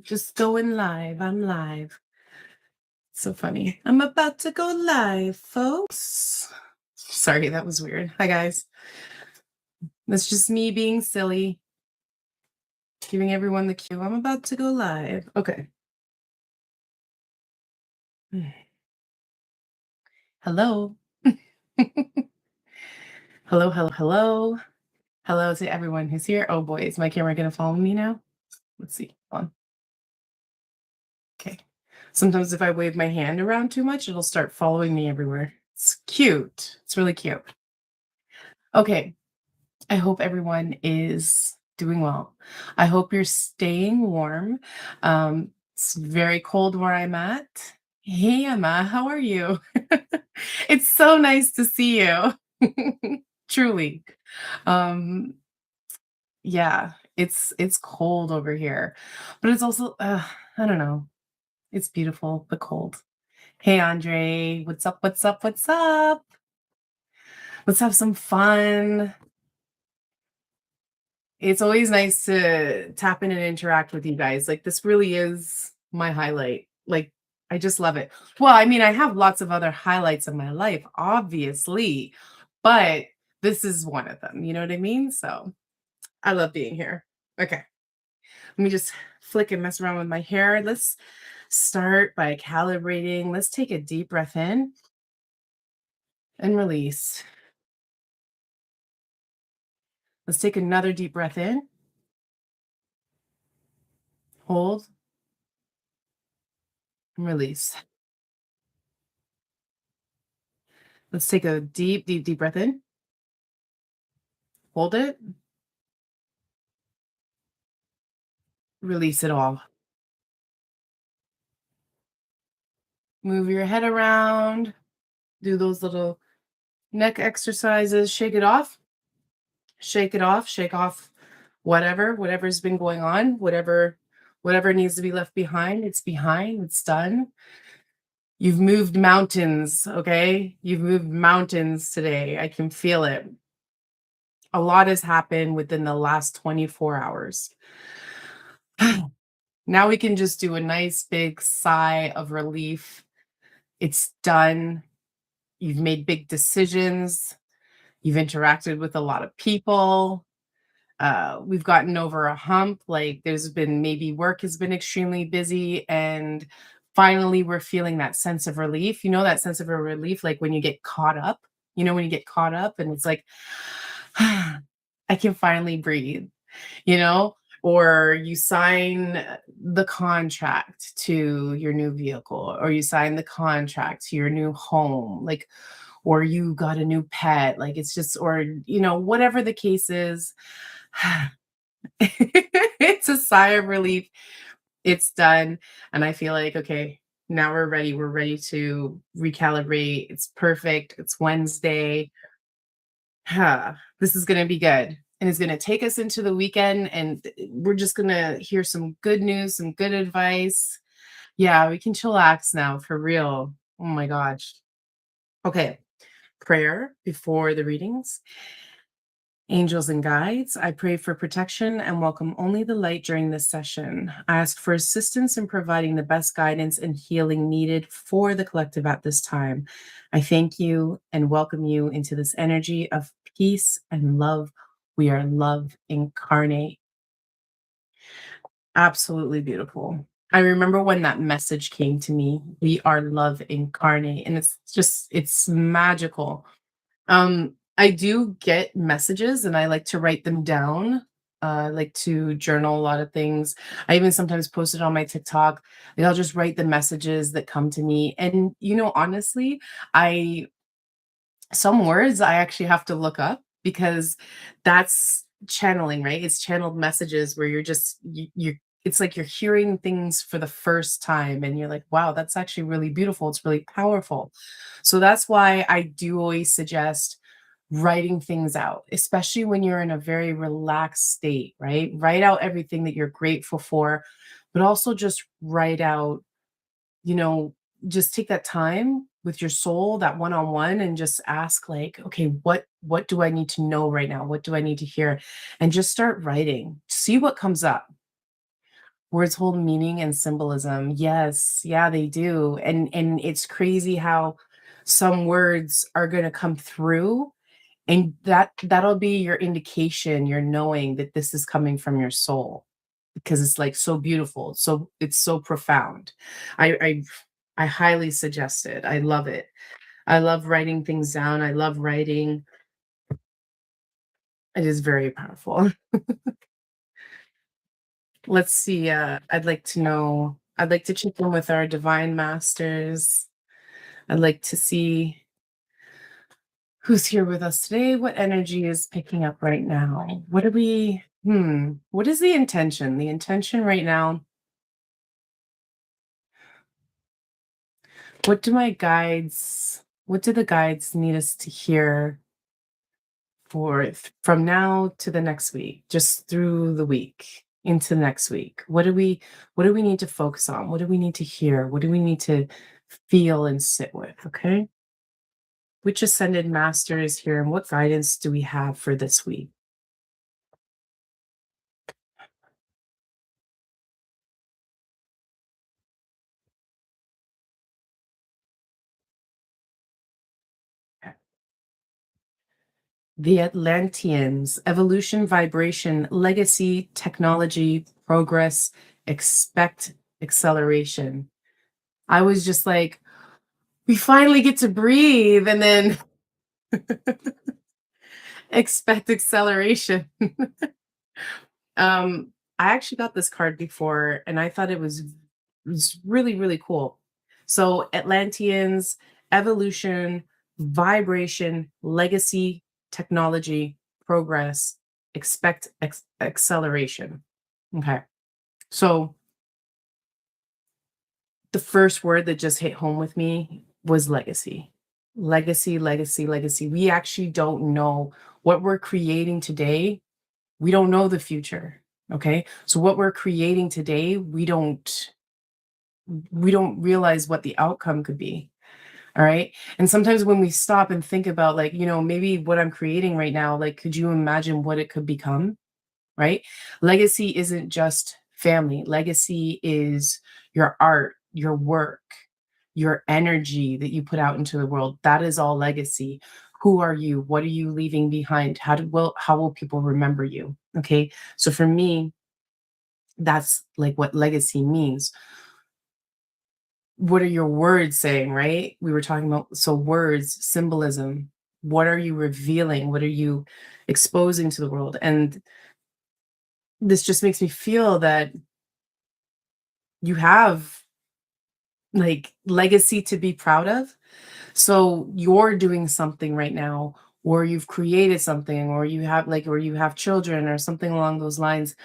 Just going live. I'm live. So funny. I'm about to go live, folks. Sorry, that was weird. Hi, guys. That's just me being silly, giving everyone the cue. I'm about to go live. Okay. Hello. Hello, hello, hello. Hello to everyone who's here. Oh boy, is my camera going to follow me now? Let's see. Hold on. Okay. Sometimes if I wave my hand around too much, it'll start following me everywhere. It's cute. It's really cute. Okay. I hope everyone is doing well. I hope you're staying warm. It's very cold where I'm at. Hey, Emma, how are you? It's so nice to see you. Truly. Um, yeah, it's cold over here, but it's also I don't know. It's beautiful, but cold. Hey, Andre, what's up? What's up? What's up? Let's have some fun. It's always nice to tap in and interact with you guys. Like, this really is my highlight. Like, I just love it. Well, I mean, I have lots of other highlights in my life, obviously, but this is one of them. You know what I mean? So I love being here. Okay. Let me just flick and mess around with my hair. Let's start by calibrating. Let's take a deep breath in and release. Let's take another deep breath in, hold, and release. Let's take a deep, deep, deep breath in, hold it, release it all. Move your head around, do those little neck exercises, shake it off, shake off whatever's been going on, whatever needs to be left behind, it's behind, it's done. You've moved mountains, okay? You've moved mountains today. I can feel it. A lot has happened within the last 24 hours. Now we can just do a nice big sigh of relief. It's done. You've made big decisions. You've interacted with a lot of people. We've gotten over a hump. Like, there's been, maybe work has been extremely busy, and finally we're feeling that sense of relief. You know, that sense of a relief, like when you get caught up, when you get caught up and it's like, I can finally breathe, you know? Or you sign the contract to your new vehicle, or you sign the contract to your new home, like, or you got a new pet, like, it's just, or, whatever the case is, it's a sigh of relief. It's done. And I feel like, okay, now we're ready. We're ready to recalibrate. It's perfect. It's Wednesday. This is going to be good. And it's going to take us into the weekend. And we're just going to hear some good news, some good advice. Yeah, we can chillax now for real. Oh my gosh. Okay. Prayer before the readings. Angels and guides, I pray for protection and welcome only the light during this session. I ask for assistance in providing the best guidance and healing needed for the collective at this time. I thank you and welcome you into this energy of peace and love. We are love incarnate. Absolutely beautiful. I remember when that message came to me, we are love incarnate, and it's magical. I do get messages and I like to write them down. I like to journal a lot of things. I even sometimes post it on my TikTok. Like, I'll just write the messages that come to me. And honestly, I some words I actually have to look up because that's channeling, right? It's channeled messages where you're it's like you're hearing things for the first time and you're like, wow, that's actually really beautiful. It's really powerful. So that's why I do always suggest writing things out, especially when you're in a very relaxed state, right? Write out everything that you're grateful for, but also just write out, you know, just take that time with your soul, that one-on-one, and just ask, like, okay, what do I need to know right now? What do I need to hear? And just start writing. See what comes up. Words hold meaning and symbolism. Yes, yeah, they do. And it's crazy how some words are gonna come through, and that'll be your indication, your knowing that this is coming from your soul because it's like so beautiful. So it's so profound. I I highly suggest it. I love it. I love writing things down. I love writing. It is very powerful. Let's see. I'd like to know. I'd like to check in with our divine masters. I'd like to see who's here with us today. What energy is picking up right now? What are we? What is the intention? The intention right now. What do my guides? What do the guides need us to hear for from now to the next week, just through the week into next week? What do we need to focus on? What do we need to hear? What do we need to feel and sit with? Okay. Which ascended master is here and what guidance do we have for this week? Okay. The Atlanteans, evolution, vibration, legacy, technology, progress, expect acceleration. I was just like, we finally get to breathe and then expect acceleration. I actually got this card before and I thought it was really, really cool. So Atlanteans, evolution, vibration, legacy, technology, progress, expect acceleration. Okay. So the first word that just hit home with me was legacy. Legacy, legacy, legacy. We actually don't know what we're creating today. We don't know the future. Okay. So what we're creating today, we don't realize what the outcome could be. All right. And sometimes when we stop and think about like, maybe what I'm creating right now, like, could you imagine what it could become? Right. Legacy isn't just family. Legacy is your art, your work, your energy that you put out into the world. That is all legacy. Who are you? What are you leaving behind? How will people remember you? Okay. So for me, that's like what legacy means. What are your words saying, right? We were talking about, so words, symbolism. What are you revealing? What are you exposing to the world? And this just makes me feel that you have like legacy to be proud of. So you're doing something right now, or you've created something, or you have children or something along those lines.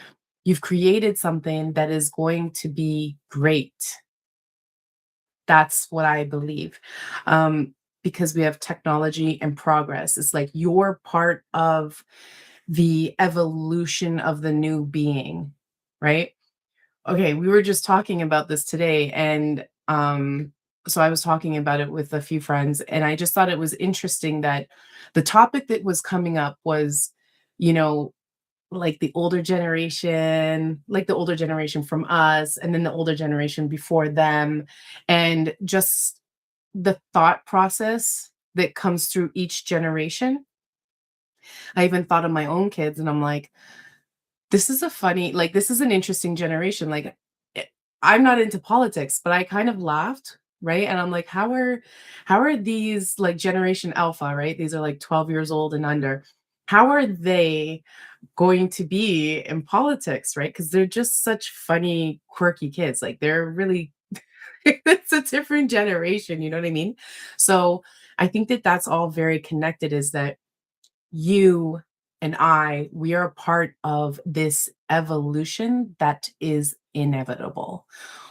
You've created something that is going to be great. That's what I believe. Because we have technology and progress. It's like you're part of the evolution of the new being, right? Okay, we were just talking about this today, and so I was talking about it with a few friends, and I just thought it was interesting that the topic that was coming up was, you know, like the older generation from us, and then the older generation before them, and just the thought process that comes through each generation. I even thought of my own kids, and I'm like, this is an interesting generation. Like, eh, I'm not into politics, but I kind of laughed, right? And I'm like, how are these like generation alpha, right? These are like 12 years old and under. How are they going to be in politics, right? Because they're just such funny, quirky kids. Like they're really it's a different generation, you know what I mean? So I think that that's all very connected, is that you and we are part of this evolution that is inevitable.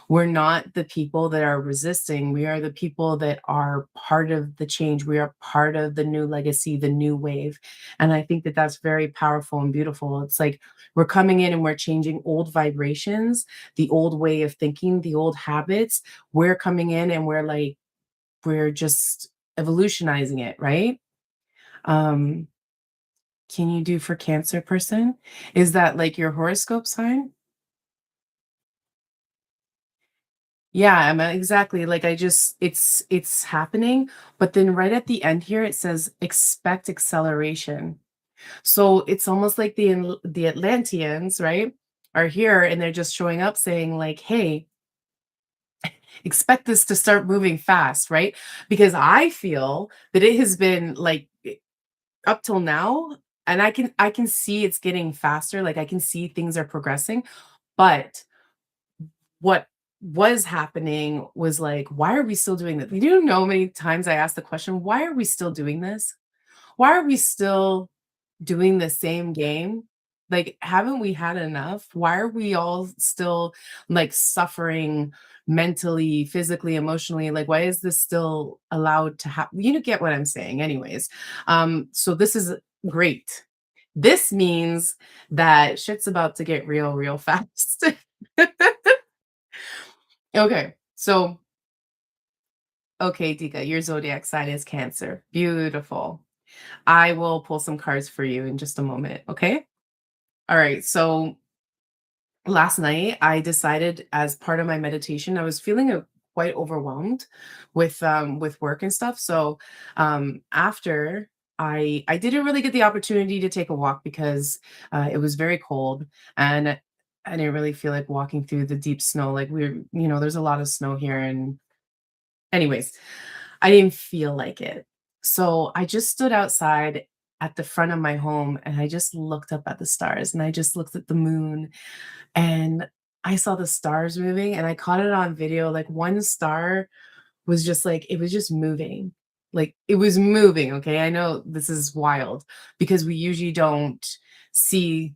We're not the people that are resisting. We are the people that are part of the change. We are part of the new legacy, the new wave. And I think that that's very powerful and beautiful. It's like we're coming in and we're changing old vibrations, the old way of thinking, the old habits. We're coming in and we're just evolutionizing it, right? Um, can you do for Cancer person? Is that like your horoscope sign? Yeah, exactly. Like I just it's happening, but then right at the end here it says expect acceleration. So it's almost like the Atlanteans, right, are here and they're just showing up saying like, "Hey, expect this to start moving fast," right? Because I feel that it has been like up till now, and I can see it's getting faster, like I can see things are progressing, but what was happening was like, why are we still doing this? You know how many times I asked the question, why are we still doing this? Why are we still doing the same game? Like, haven't we had enough? Why are we all still like suffering mentally, physically, emotionally? Like, why is this still allowed to happen? You know, get what I'm saying, anyways. So this is great. This means that shit's about to get real, real fast. Okay, so okay, Dika, your zodiac sign is Cancer. Beautiful. I will pull some cards for you in just a moment. Okay. All right. So last night I decided as part of my meditation, I was feeling quite overwhelmed with work and stuff. So after I didn't really get the opportunity to take a walk because it was very cold and I didn't really feel like walking through the deep snow. Like there's a lot of snow here and anyways, I didn't feel like it. So I just stood outside at the front of my home and I just looked up at the stars and I just looked at the moon and I saw the stars moving and I caught it on video. Like one star was just like, it was just moving. Like it was moving. Okay. I know this is wild because we usually don't see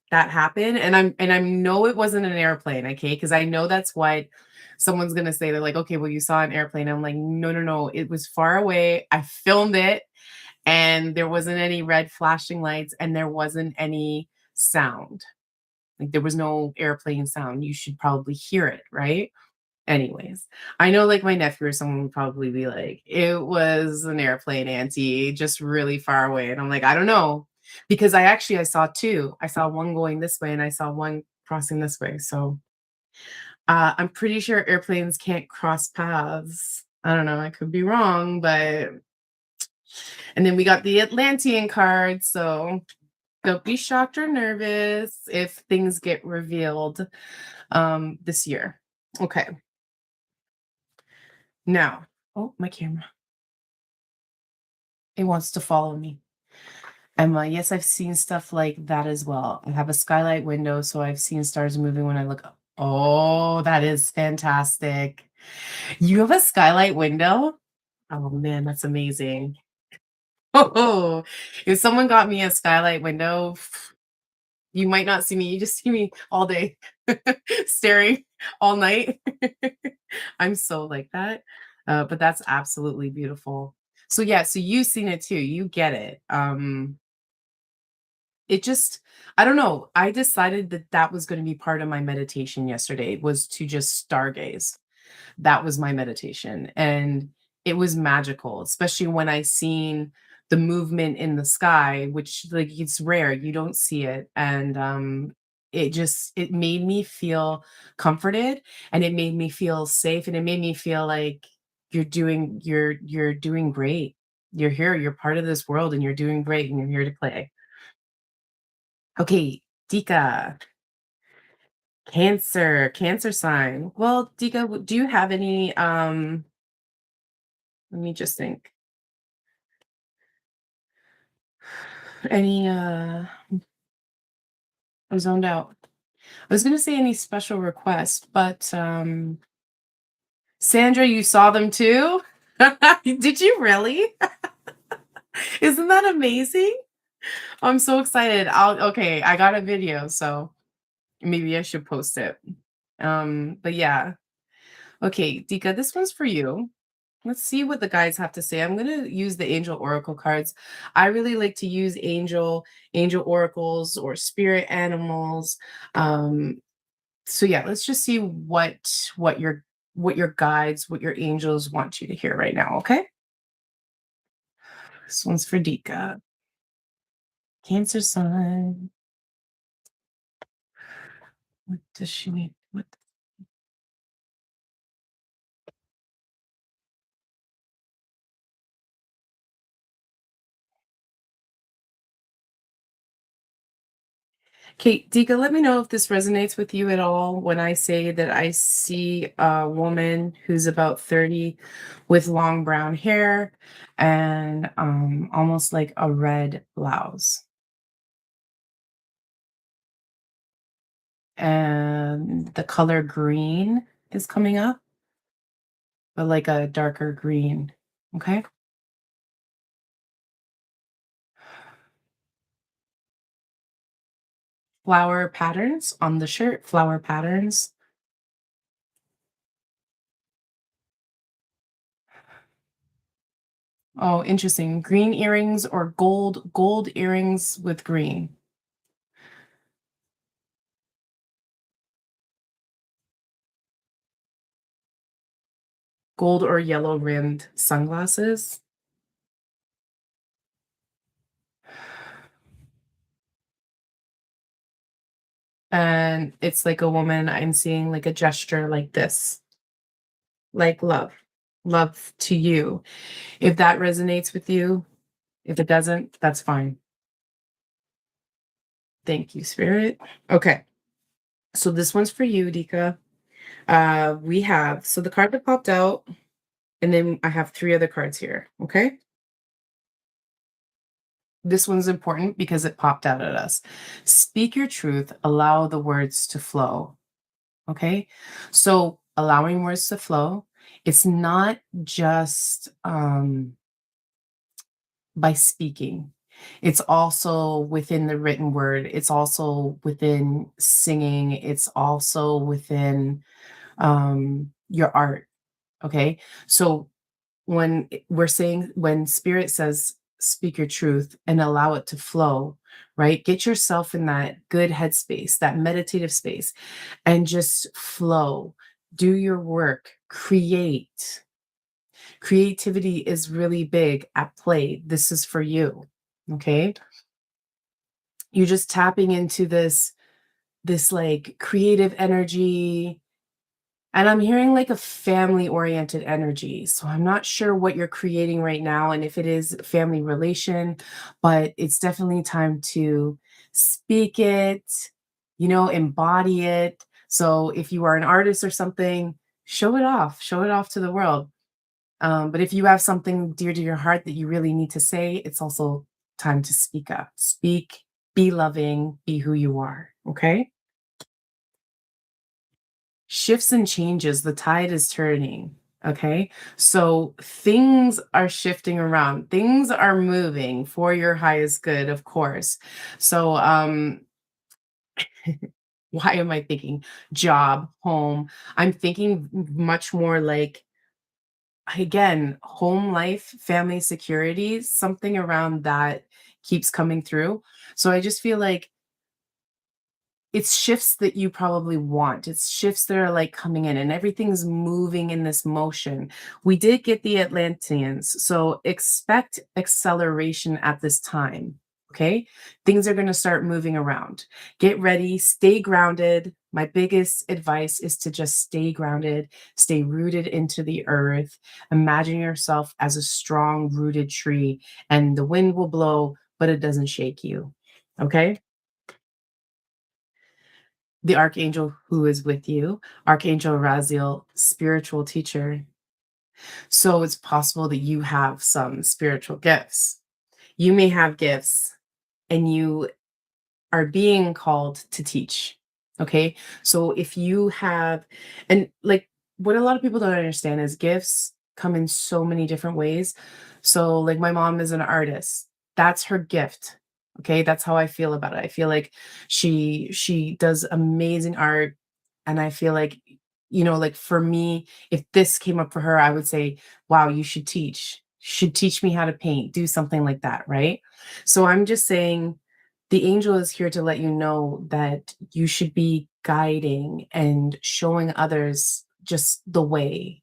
that happen, and I know it wasn't an airplane, okay, because I know that's what someone's gonna say. They're like, "Okay, well, you saw an airplane." I'm like, "No, no, no, it was far away. I filmed it, and there wasn't any red flashing lights, and there wasn't any sound. Like, there was no airplane sound. You should probably hear it, right?" Anyways, I know, like, my nephew or someone would probably be like, "It was an airplane, auntie, just really far away." And I'm like, "I don't know." Because I saw 2. I saw one going this way and I saw one crossing this way. So, I'm pretty sure airplanes can't cross paths. I don't know, I could be wrong, but and then we got the Atlantean card, so don't be shocked or nervous if things get revealed, this year. Okay, now oh, my camera. It wants to follow me. Emma, yes, I've seen stuff like that as well. I have a skylight window, so I've seen stars moving when I look up. Oh, that is fantastic. You have a skylight window? Oh man, that's amazing. Oh, if someone got me a skylight window, you might not see me. You just see me all day staring all night. I'm so like that. But that's absolutely beautiful. So yeah, so you've seen it too. You get it. It just I don't know, I decided that that was gonna be part of my meditation yesterday, was to just stargaze. That was my meditation, and it was magical, especially when I seen the movement in the sky, which, like, it's rare, you don't see it, and, it made me feel comforted, and it made me feel safe, and it made me feel like you're doing great. You're here, you're part of this world, and you're doing great, and you're here to play. Okay, Dika, Cancer sign. Well, Dika, do you have any let me just think. Any I'm zoned out. I was gonna say any special requests, but Sandra, you saw them too? Did you really? Isn't that amazing? I'm so excited. Okay, I got a video, so maybe I should post it. But yeah. Okay, Dika, this one's for you. Let's see what the guys have to say. I'm going to use the angel oracle cards. I really like to use angel oracles or spirit animals. Um so yeah, let's just see what your guides, what your angels want you to hear right now, okay? This one's for Dika. Cancer sign. What does she need? What Kate, Dika, let me know if this resonates with you at all when I say that I see a woman who's about 30 with long brown hair and almost like a red blouse. And the color green is coming up, but like a darker green. Okay. Flower patterns on the shirt, flower patterns. Oh, interesting. Green earrings or gold earrings with green. Gold or yellow rimmed sunglasses. And it's like a woman, I'm seeing like a gesture like this, like love to you. If that resonates with you, if it doesn't, that's fine. Thank you, Spirit. Okay. So this one's for you, Dika. We have, so the card that popped out, and then I have three other cards here. Okay. This one's important because it popped out at us. Speak your truth, allow the words to flow. Okay. So allowing words to flow, it's not just by speaking. It's also within the written word. It's also within singing. It's also within your art. Okay. So we're saying, when spirit says speak your truth and allow it to flow, right? Get yourself in that good headspace, that meditative space, and just flow. Do your work, create. Creativity is really big at play. This is for you. Okay. You're just tapping into this like creative energy. And I'm hearing like a family oriented energy. So I'm not sure what you're creating right now and if it is family relation, but it's definitely time to speak it, embody it. So if you are an artist or something, show it off to the world. But if you have something dear to your heart that you really need to say, it's also time to speak up. Speak, be loving, be who you are. Okay. Shifts and changes, the tide is turning. Okay. So things are shifting around, things are moving for your highest good, of course. So, why am I thinking job, home? I'm thinking much more like, again, home life, family security, something around that keeps coming through. So I just feel like it's shifts that you probably want. It's shifts that are like coming in and everything's moving in this motion. We did get the Atlanteans, so expect acceleration at this time. Okay. Things are going to start moving around. Get ready, stay grounded. My biggest advice is to just stay grounded, stay rooted into the earth. Imagine yourself as a strong, rooted tree, and the wind will blow, but it doesn't shake you. Okay. The archangel who is with you, Archangel Raziel, spiritual teacher. So it's possible that you have some spiritual gifts. You may have gifts and you are being called to teach. Okay. So if you have, and like what a lot of people don't understand is gifts come in so many different ways. So, like, my mom is an artist, that's her gift. Okay. That's how I feel about it. I feel like she does amazing art. And I feel like, like for me, if this came up for her, I would say, wow, you should teach. Should teach me how to paint, do something like that. Right. So I'm just saying, the angel is here to let you know that you should be guiding and showing others just the way.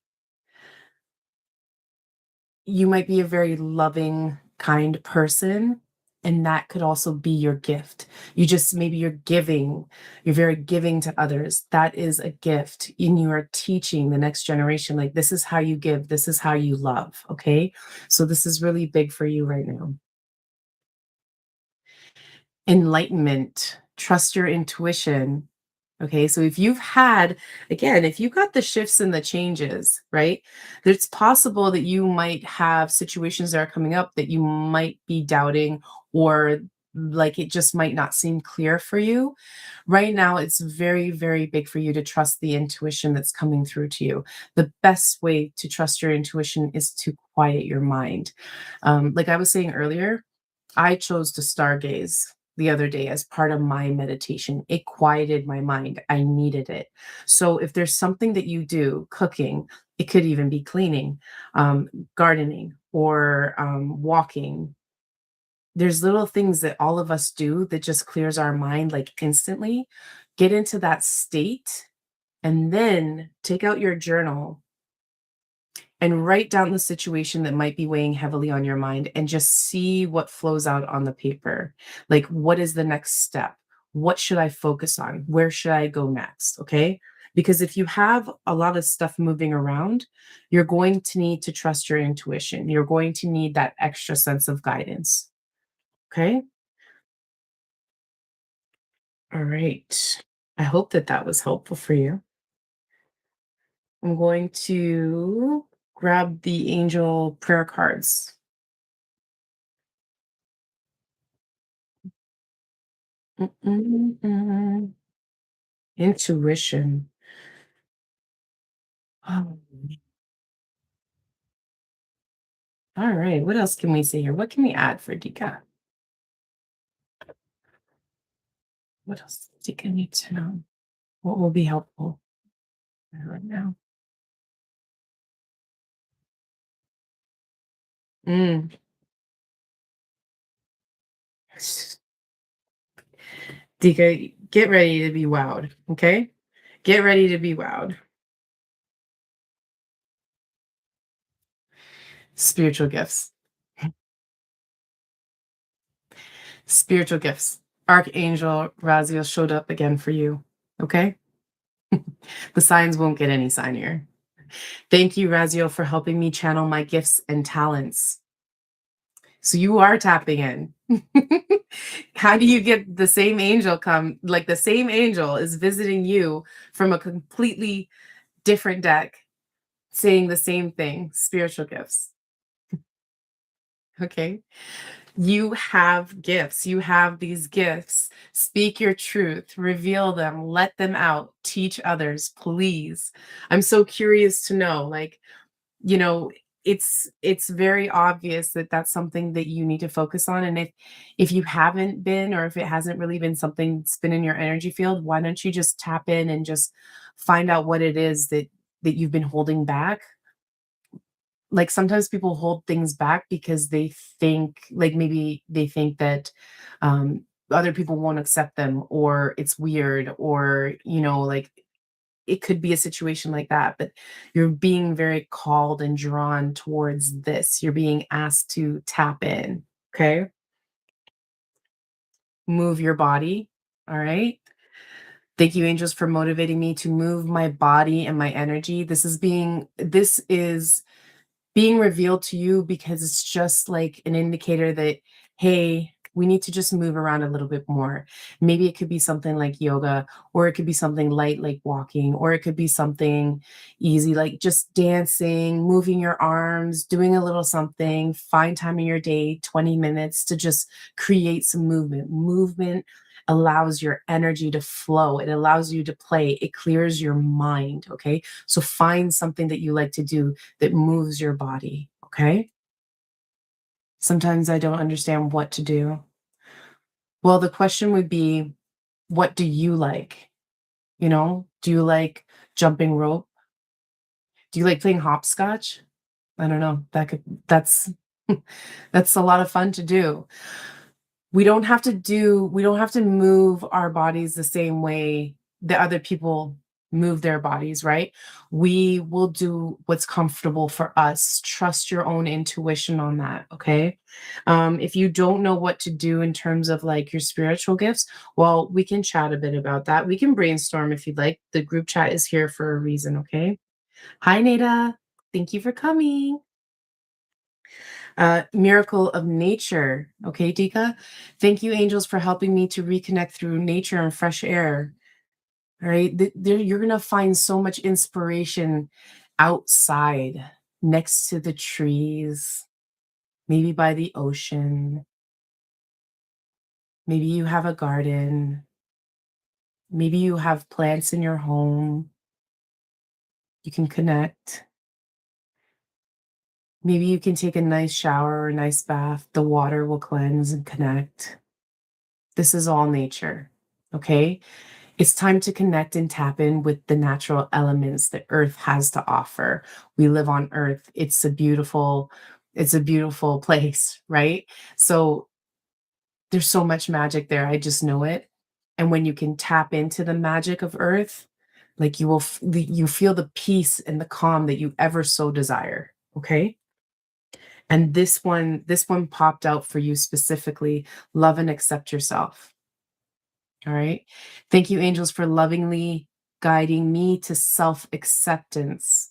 You might be a very loving, kind person, and that could also be your gift. You just, maybe you're very giving to others. That is a gift. And you are teaching the next generation, like, this is how you give, this is how you love. Okay. So this is really big for you right now. Enlightenment. trust your intuition. Okay, so if you've had, again, if you got the shifts and the changes, right, it's possible that you might have situations that are coming up that you might be doubting, or like it just might not seem clear for you. Right now, it's very, very big for you to trust the intuition that's coming through to you. The best way to trust your intuition is to quiet your mind. Like I was saying earlier, I chose to stargaze the other day as part of my meditation. It quieted my mind. I needed it. So if there's something that you do, cooking, it could even be cleaning, um, gardening, or walking. There's little things that all of us do that just clears our mind like instantly. Get into that state and then take out your journal and write down the situation that might be weighing heavily on your mind and just see what flows out on the paper. Like, what is the next step? What should I focus on? Where should I go next? Okay. Because if you have a lot of stuff moving around, you're going to need to trust your intuition. You're going to need that extra sense of guidance. Okay. All right. I hope that that was helpful for you. I'm going to grab the angel prayer cards. Mm-mm-mm. Intuition. Oh, all right. What else can we say here? What can we add for Dika? What else does Dika need to know? What will be helpful for her right now? Mm. Dika, get ready to be wowed. Okay. Get ready to be wowed. Spiritual gifts. Spiritual gifts. Archangel Raziel showed up again for you. Okay. The signs won't get any signier. Thank you, Raziel, for helping me channel my gifts and talents. So you are tapping in. How do you get the same angel come? Like the same angel is visiting you from a completely different deck, saying the same thing, spiritual gifts. Okay. You have gifts. You have these gifts. Speak your truth, reveal them, let them out, teach others, please. I'm so curious to know, like, you know, it's very obvious that that's something that you need to focus on. And if you haven't been, or if it hasn't really been something that's been in your energy field, why don't you just tap in and just find out what it is that you've been holding back. Like sometimes people hold things back because they think, like, maybe they think that other people won't accept them, or it's weird, or like it could be a situation like that. But you're being very called and drawn towards this. You're being asked to tap in. Okay. Move your body. All right. Thank you, angels, for motivating me to move my body and my energy. This is being revealed to you because it's just like an indicator that, hey, we need to just move around a little bit more. Maybe it could be something like yoga, or it could be something light like walking, or it could be something easy like just dancing, moving your arms, doing a little something. Find time in your day, 20 minutes, to just create some movement. Movement allows your energy to flow, it allows you to play, it clears your mind. Okay. So find something that you like to do that moves your body. Okay. Sometimes I don't understand what to do. Well, the question would be, what do you like? Do you like jumping rope? Do you like playing hopscotch? I don't know. That's that's a lot of fun to do. We don't have to move our bodies the same way that other people move their bodies, right? We will do what's comfortable for us. Trust your own intuition on that, okay? If you don't know what to do in terms of like your spiritual gifts, well, we can chat a bit about that. We can brainstorm if you'd like. The group chat is here for a reason, okay? Hi, Nada. Thank you for coming. Miracle of nature. Okay, Dika. Thank you, angels, for helping me to reconnect through nature and fresh air. All right. You're going to find so much inspiration outside, next to the trees, maybe by the ocean. Maybe you have a garden. Maybe you have plants in your home. You can connect. Maybe you can take a nice shower or a nice bath. The water will cleanse and connect. This is all nature. Okay. It's time to connect and tap in with the natural elements that Earth has to offer. We live on Earth. It's a beautiful place, right? So there's so much magic there. I just know it. And when you can tap into the magic of Earth, like you feel the peace and the calm that you ever so desire. Okay. And this one popped out for you specifically. Love and accept yourself. All right. Thank you, angels, for lovingly guiding me to self acceptance.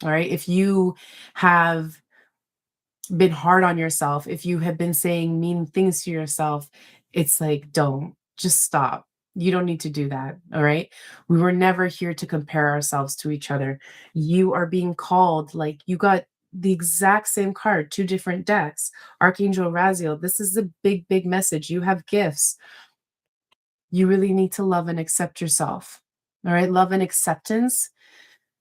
All right. If you have been hard on yourself, if you have been saying mean things to yourself, it's like, don't just stop. You don't need to do that. All right. We were never here to compare ourselves to each other. You are being called, like, you got the exact same card, two different decks. Archangel Raziel, this is a big, big message. You have gifts. You really need to love and accept yourself. All right. Love and acceptance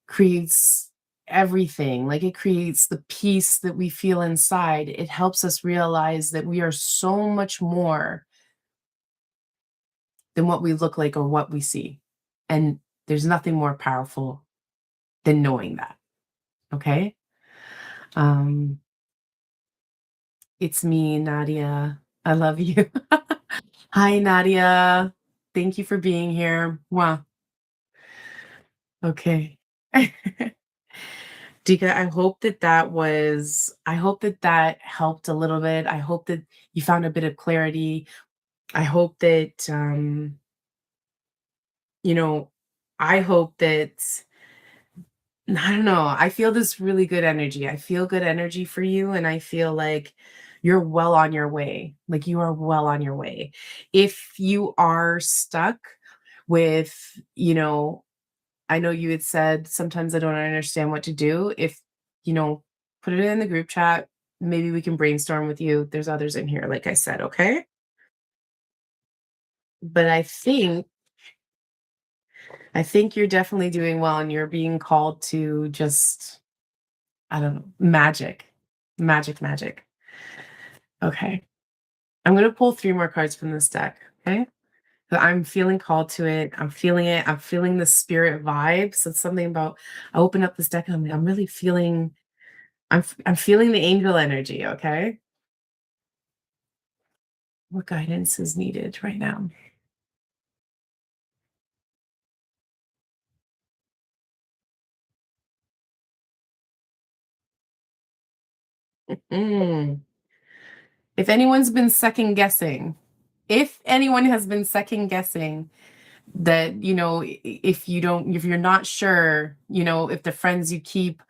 creates everything. Like, it creates the peace that we feel inside. It helps us realize that we are so much more than what we look like or what we see. And there's nothing more powerful than knowing that. Okay. Um, it's me, Nadia. I love you. Hi, Nadia. Thank you for being here. Wow. Okay. Dika, I hope that that helped a little bit. I hope that you found a bit of clarity. I hope that, you know, I hope that, I don't know, I feel this really good energy. I feel good energy for you, and I feel like you're well on your way. Like, you are well on your way. If you are stuck with, I know you had said, "Sometimes I don't understand what to do." If, you know, put it in the group chat, maybe we can brainstorm with you. There's others in here, like I said, okay? But I think you're definitely doing well, and you're being called to just, I don't know, magic. Magic, magic. Okay. I'm gonna pull 3 more cards from this deck, okay? So I'm feeling called to it. I'm feeling it. I'm feeling the spirit vibe. So it's something about, I open up this deck and I'm really feeling, I'm feeling the angel energy, okay? What guidance is needed right now? Mm. If anyone's been second guessing, if anyone has been second guessing that, if you're not sure, if the friends you keep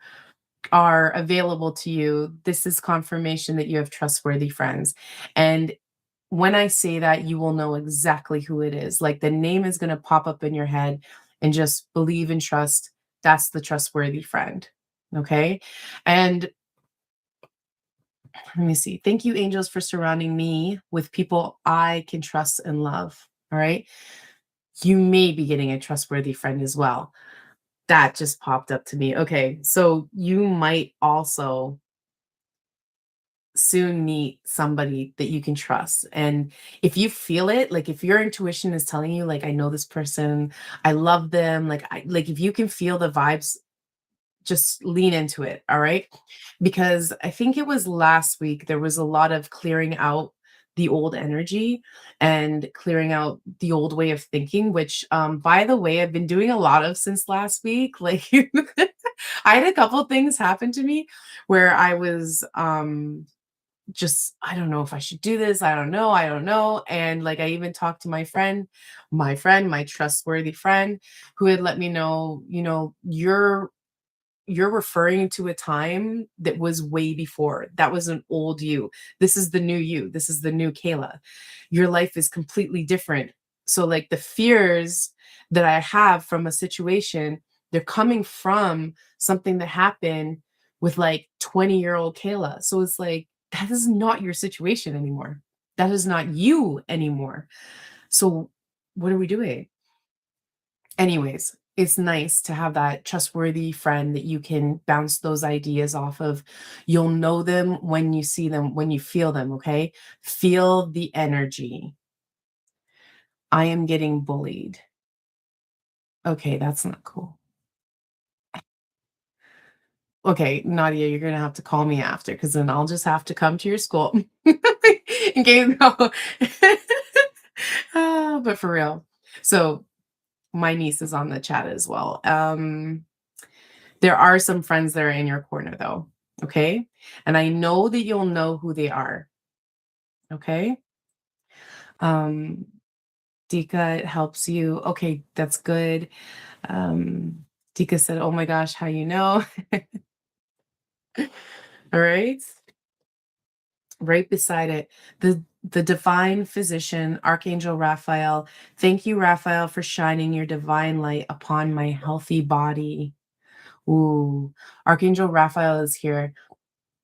are available to you, this is confirmation that you have trustworthy friends. And when I say that, you will know exactly who it is. Like, the name is going to pop up in your head, and just believe and trust that's the trustworthy friend. Okay. And let me see. Thank you, angels, for surrounding me with people I can trust and love. All right. You may be getting a trustworthy friend as well. That just popped up to me. Okay. So you might also soon meet somebody that you can trust. And if you feel it, like, if your intuition is telling you, like, I know this person, I love them, like if you can feel the vibes, just lean into it. All right. Because I think it was last week, there was a lot of clearing out the old energy and clearing out the old way of thinking, which, by the way, I've been doing a lot of since last week. Like, I had a couple things happen to me where I was, just, I don't know if I should do this. I don't know. And, like, I even talked to my trustworthy friend, who had let me know, you're referring to a time that was way before. That was an old you. This is the new you. This is the new Kayla. Your life is completely different. So like the fears that I have from a situation, they're coming from something that happened with like 20-year-old Kayla. So it's like that is not your situation anymore. That is not you anymore. So what are we doing? Anyways, it's nice to have that trustworthy friend that you can bounce those ideas off of. You'll know them when you see them, when you feel them, okay? Feel the energy. I am getting bullied. Okay, that's not cool. Okay, Nadia, you're gonna have to call me after because then I'll just have to come to your school. Okay, no. But for real. So my niece is on the chat as well. There are some friends that are in your corner though, okay? And I know that you'll know who they are, okay? Um, Dika, it helps you. Okay, that's good. Um, Dika said, "Oh my gosh, how you know?" All right. Right beside it, the divine physician, Archangel Raphael. Thank you, Raphael, for shining your divine light upon my healthy body. Ooh, Archangel Raphael is here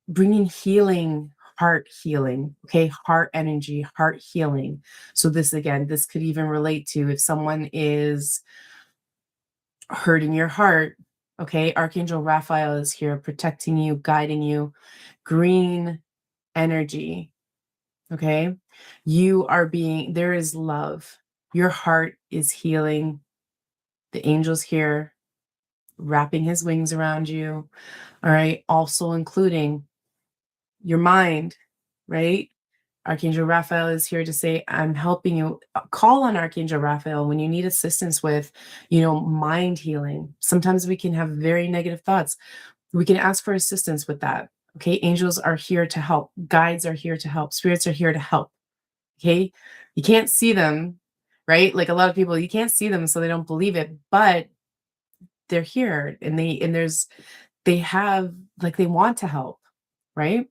bringing healing, heart healing, okay? Heart energy, heart healing. So this again, this could even relate to if someone is hurting your heart, okay? Archangel Raphael is here protecting you, guiding you. Green energy, okay? You are being there is love. Your heart is healing. The angel's here wrapping his wings around you. All right? Also including your mind, right? Archangel Raphael is here to say, I'm helping you. Call on Archangel Raphael when you need assistance with, mind healing. Sometimes we can have very negative thoughts. We can ask for assistance with that. Okay. Angels are here to help. Guides are here to help. Spirits are here to help. Okay. You can't see them, right? Like a lot of people, you can't see them, so they don't believe it, but they're here they have, like, they want to help, right?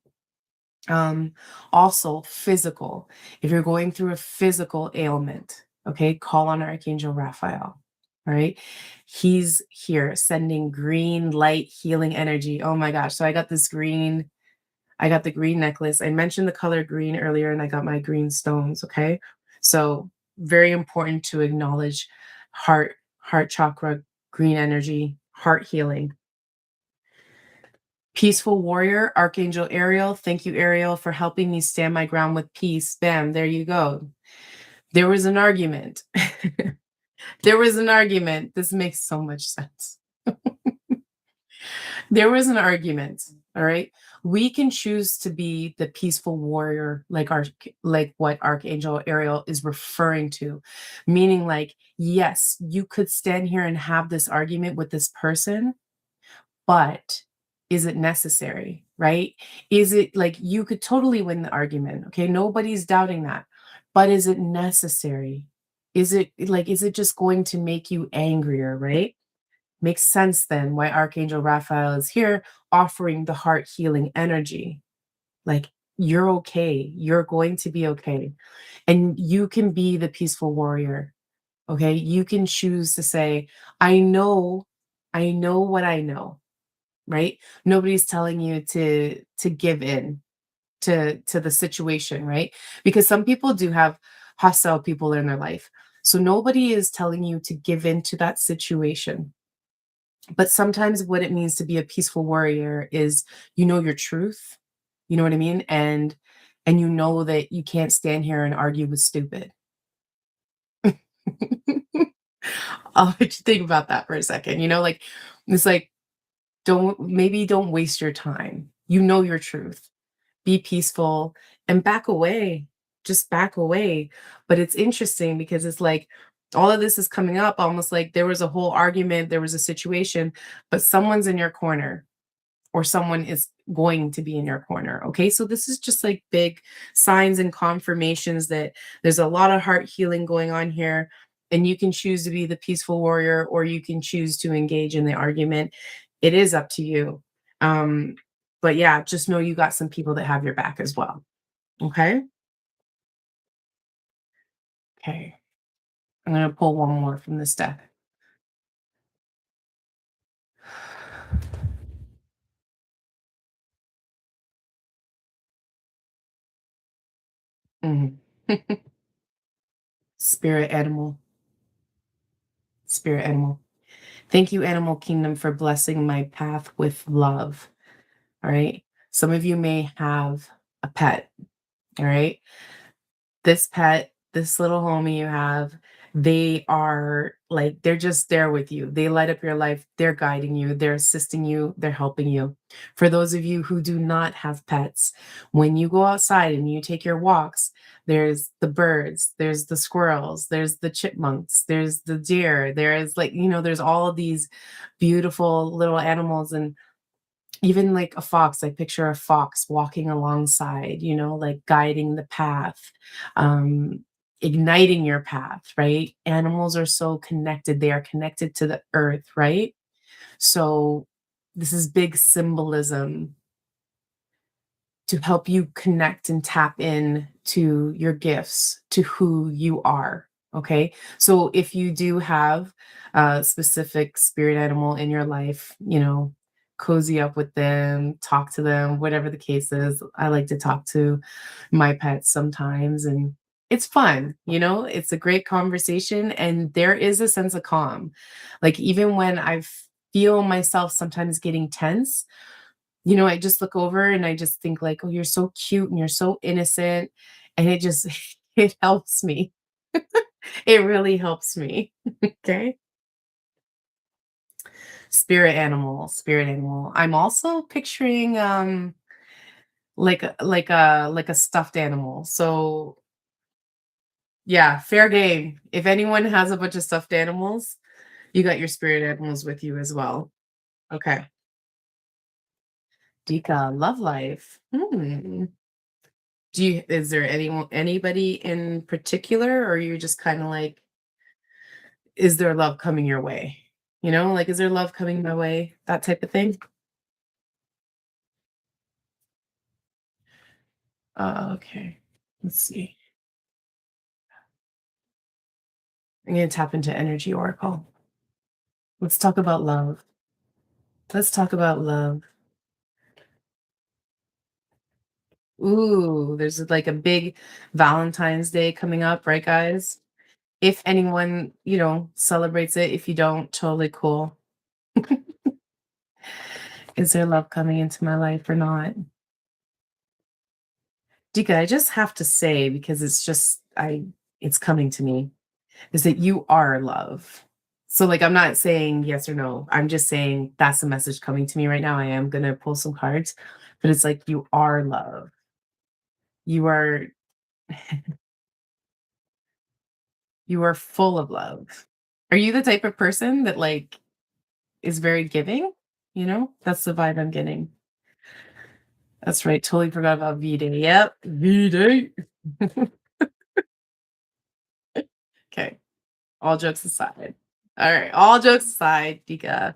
Um, Also physical. If you're going through a physical ailment, okay, call on Archangel Raphael. All right. He's here sending green light healing energy. Oh my gosh. So I got the green necklace. I mentioned the color green earlier and I got my green stones. Okay. So very important to acknowledge heart chakra, green energy, heart healing. Peaceful warrior, Archangel Ariel. Thank you, Ariel, for helping me stand my ground with peace. Bam, there you go. There was an argument. There was an argument. This makes so much sense. There was an argument. All right. We can choose to be the peaceful warrior, like what Archangel Ariel is referring to. Meaning, like, yes, you could stand here and have this argument with this person, but is it necessary, right? Is it like you could totally win the argument, okay? Nobody's doubting that. But is it necessary? Is it just going to make you angrier, right? Makes sense then why Archangel Raphael is here offering the heart healing energy. Like, you're okay. You're going to be okay. And you can be the peaceful warrior. Okay? You can choose to say, I know what I know, right? Nobody's telling you to give in to the situation, right? Because some people do have hostile people in their life. So nobody is telling you to give in to that situation. But sometimes what it means to be a peaceful warrior is you know your truth. You know what I mean? And you know that you can't stand here and argue with stupid. I'll let you think about that for a second. Like it's like don't waste your time. You know your truth. Be peaceful and back away. Just back away. But it's interesting because it's like all of this is coming up almost like there was a whole argument, there was a situation, but someone's in your corner or someone is going to be in your corner. Okay. So this is just like big signs and confirmations that there's a lot of heart healing going on here. And you can choose to be the peaceful warrior or you can choose to engage in the argument. It is up to you. Um, but yeah, just know you got some people that have your back as well. Okay. Okay. I'm gonna pull one more from this deck. Mhm. Spirit animal. Spirit animal. Thank you, Animal Kingdom, for blessing my path with love. All right. Some of you may have a pet. All right. This pet, this little homie you have, they are like, they're just there with you. They light up your life. They're guiding you. They're assisting you. They're helping you. For those of you who do not have pets, when you go outside and you take your walks, there's the birds, there's the squirrels, there's the chipmunks, there's the deer, there's like, there's all of these beautiful little animals. And even like a fox, I picture a fox walking alongside, like guiding the path, um, igniting your path, right? Animals are so connected. They are connected to the earth, right? So this is big symbolism to help you connect and tap in to your gifts, to who you are. Okay. So if you do have a specific spirit animal in your life, cozy up with them, talk to them, whatever the case is. I like to talk to my pets sometimes, and it's fun. It's a great conversation, and there is a sense of calm. Like, even when I feel myself sometimes getting tense, I just look over and I just think like, "Oh, you're so cute and you're so innocent." And it just it helps me. It really helps me. Okay? Spirit animal, spirit animal. I'm also picturing, like a stuffed animal. So, yeah, fair game. If anyone has a bunch of stuffed animals, you got your spirit animals with you as well. Okay. Dika, love life. Is there anybody in particular, or you just kind of like, is there love coming your way? Like, is there love coming my way? That type of thing. Okay. Let's see. I'm gonna tap into Energy Oracle. Let's talk about love. Let's talk about love. Ooh, there's like a big Valentine's Day coming up, right, guys? If anyone, celebrates it, if you don't, totally cool. Is there love coming into my life or not? Dika, I just have to say, because it's coming to me, is that you are love. So, like, I'm not saying yes or no. I'm just saying that's the message coming to me right now. I am gonna pull some cards, but it's like you are love. You are you are full of love. Are you the type of person that like is very giving? That's the vibe I'm getting. That's right. Totally forgot about V Day. Yep. V Day. Okay. All jokes aside. All right. All jokes aside, Dika.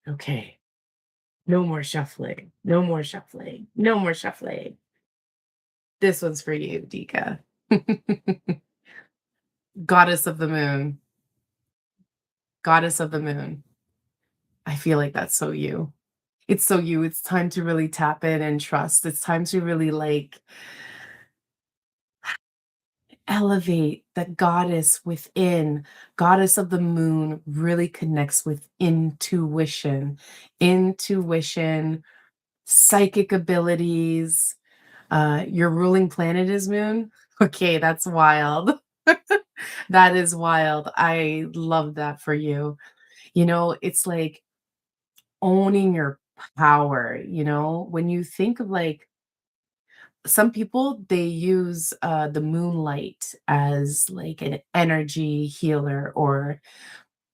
Okay. No more shuffling. No more shuffling. No more shuffling. This one's for you, Dika. Goddess of the moon. Goddess of the moon. I feel like that's so you. It's so you. It's time to really tap in and trust. It's time to really like elevate the goddess within. Goddess of the moon really connects with intuition. Intuition, psychic abilities. Your ruling planet is moon. Okay, that's wild. That is wild. I love that for you. It's like owning your power. When you think of like, some people, they use the moonlight as like an energy healer, or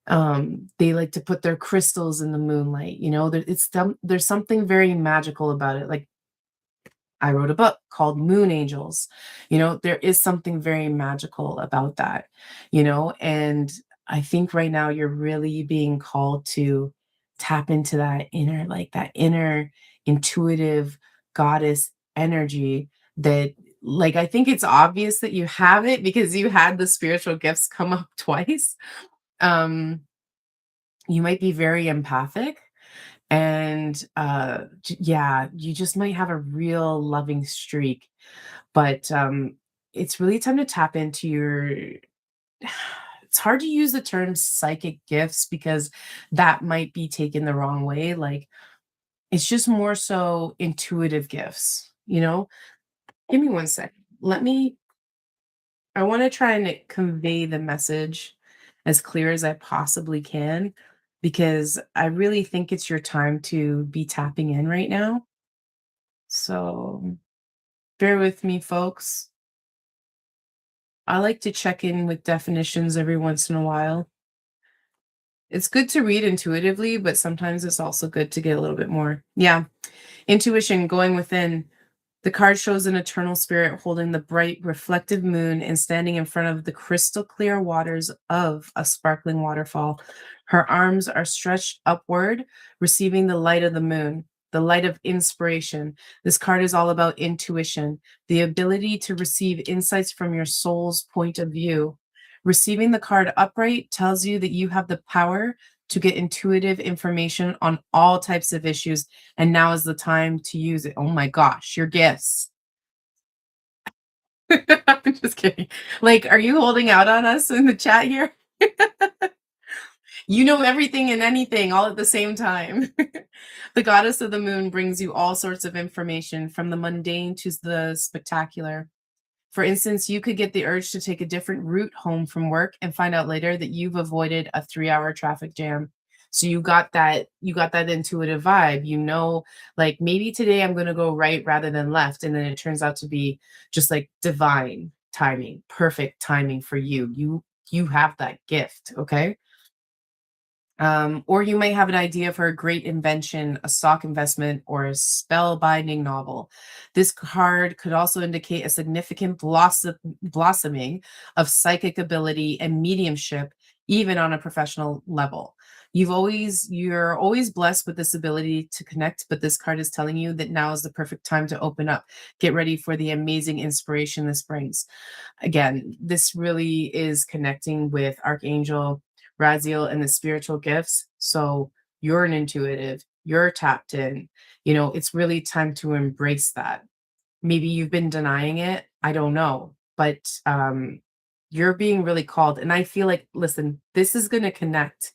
they like to put their crystals in the moonlight. There's something very magical about it. Like, I wrote a book called Moon Angels. There is something very magical about that, and I think right now you're really being called to tap into that inner intuitive goddess energy that, like, I think it's obvious that you have it because you had the spiritual gifts come up twice. Um, you might be very empathic, and yeah, you just might have a real loving streak, but it's really time to tap into your it's hard to use the term psychic gifts because that might be taken the wrong way. Like, it's just more so intuitive gifts. Give me one second. I want to try and convey the message as clear as I possibly can because I really think it's your time to be tapping in right now. So bear with me, folks. I like to check in with definitions every once in a while. It's good to read intuitively, but sometimes it's also good to get a little bit more. Yeah. Intuition, going within. The card shows an eternal spirit holding the bright, reflective moon and standing in front of the crystal clear waters of a sparkling waterfall. Her arms are stretched upward, receiving the light of the moon, the light of inspiration. This card is all about intuition, the ability to receive insights from your soul's point of view. Receiving the card upright tells you that you have the power to get intuitive information on all types of issues, and now is the time to use it. Oh my gosh, your gifts. I'm just kidding. Like, are you holding out on us in the chat here? You know everything and anything all at the same time. The goddess of the moon brings you all sorts of information from the mundane to the spectacular. For instance, you could get the urge to take a different route home from work and find out later that you've avoided a 3-hour traffic jam. So you got that intuitive vibe, like, maybe today I'm going to go right rather than left, and then it turns out to be just like divine timing, perfect timing for you. You have that gift, okay? Or you might have an idea for a great invention, a stock investment, or a spellbinding novel. This card could also indicate a significant blossoming of psychic ability and mediumship, even on a professional level. You're always blessed with this ability to connect, but this card is telling you that now is the perfect time to open up. Get ready for the amazing inspiration this brings. Again, this really is connecting with Archangel Raziel and the spiritual gifts. So you're an intuitive, you're tapped in. It's really time to embrace that. Maybe you've been denying it. I don't know. But you're being really called. And I feel like, listen, this is going to connect.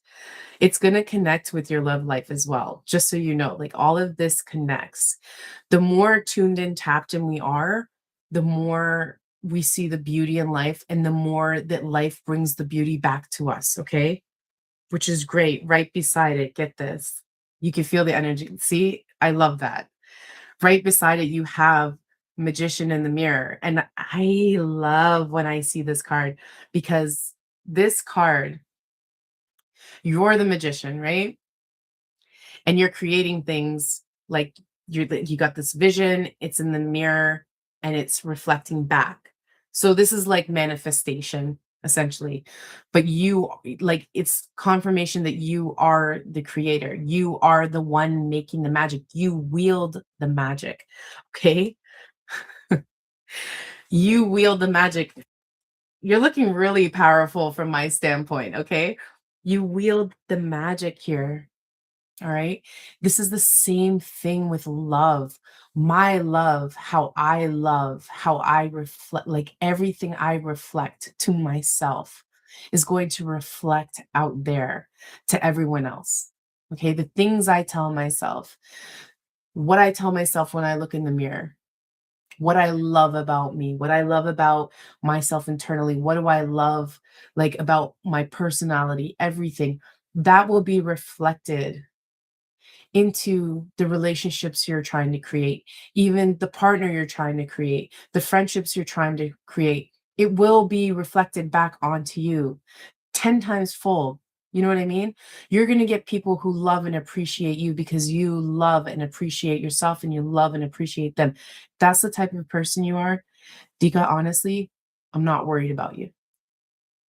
It's going to connect with your love life as well. Just so you know, like, all of this connects. The more tuned in, tapped in we are, the more we see the beauty in life and the more that life brings the beauty back to us. Okay. Which is great. Right beside it, get this. You can feel the energy. See, I love that. Right beside it, you have Magician in the Mirror. And I love when I see this card because this card, you're the magician, right? And you're creating things like you got this vision, it's in the mirror and it's reflecting back. So this is like manifestation essentially. But it's confirmation that you are the creator. You are the one making the magic. You wield the magic. Okay? You wield the magic. You're looking really powerful from my standpoint, okay? You wield the magic here. All right. This is the same thing with love. My love, how I reflect, like, everything I reflect to myself is going to reflect out there to everyone else. Okay. The things I tell myself, what I tell myself when I look in the mirror, what I love about me, what I love about myself internally, what do I love, like, about my personality, everything that will be reflected into the relationships you're trying to create, even the partner you're trying to create, the friendships you're trying to create. It will be reflected back onto you 10 times fold. You know what I mean? You're going to get people who love and appreciate you because you love and appreciate yourself and you love and appreciate them. That's the type of person you are. Dika, honestly, I'm not worried about you.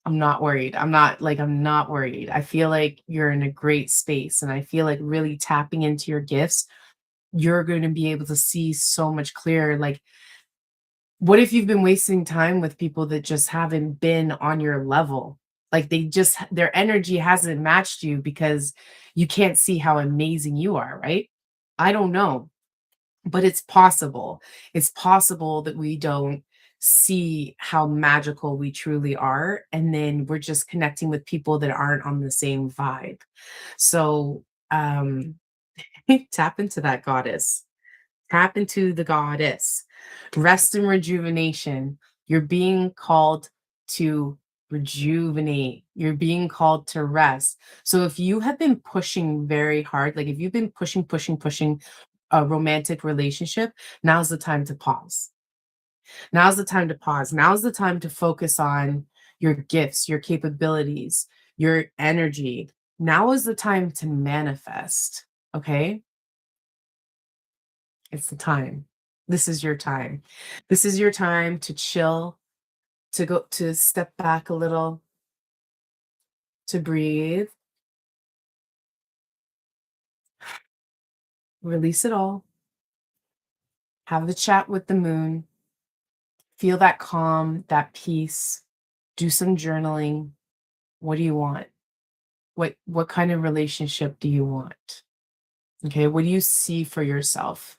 I'm not worried. I'm not worried. I feel like you're in a great space and I feel like really tapping into your gifts, you're going to be able to see so much clearer. Like, what if you've been wasting time with people that just haven't been on your level? Like they just their energy hasn't matched you because you can't see how amazing you are, right? I don't know, but it's possible. It's possible that we don't see how magical we truly are and then we're just connecting with people that aren't on the same vibe. So, tap into that goddess. Tap into the goddess. Rest and rejuvenation. You're being called to rejuvenate. You're being called to rest. So if you have been pushing very hard, like if you've been pushing a romantic relationship, now's the time to pause. Now's the time to pause. Now's the time to focus on your gifts, your capabilities, your energy. Now is the time to manifest. Okay? It's the time. This is your time. This is your time to chill, to step back a little, to breathe, release it all, have the chat with the moon, feel that calm, that peace, do some journaling. What do you want? What kind of relationship do you want? Okay, what do you see for yourself?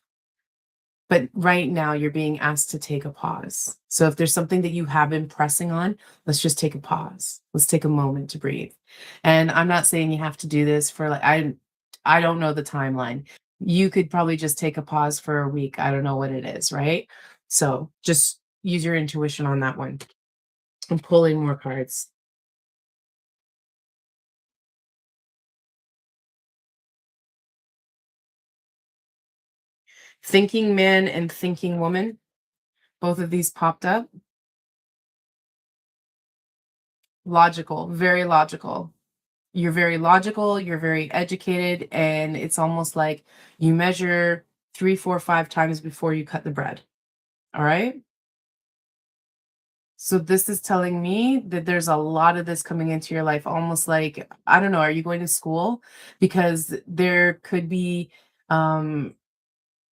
But right now, you're being asked to take a pause. So if there's something that you have been pressing on, let's just take a pause. Let's take a moment to breathe. And I'm not saying you have to do this for like I don't know the timeline. You could probably just take a pause for a week. I don't know what it is, right? So just use your intuition on that one and pulling more cards. Thinking man and thinking woman, both of these popped up. Logical, very logical. You're very logical, you're very educated, and it's almost like you measure 3, 4, 5 times before you cut the bread. All right? So this is telling me that there's a lot of this coming into your life, almost like, I don't know, are you going to school? Because there could be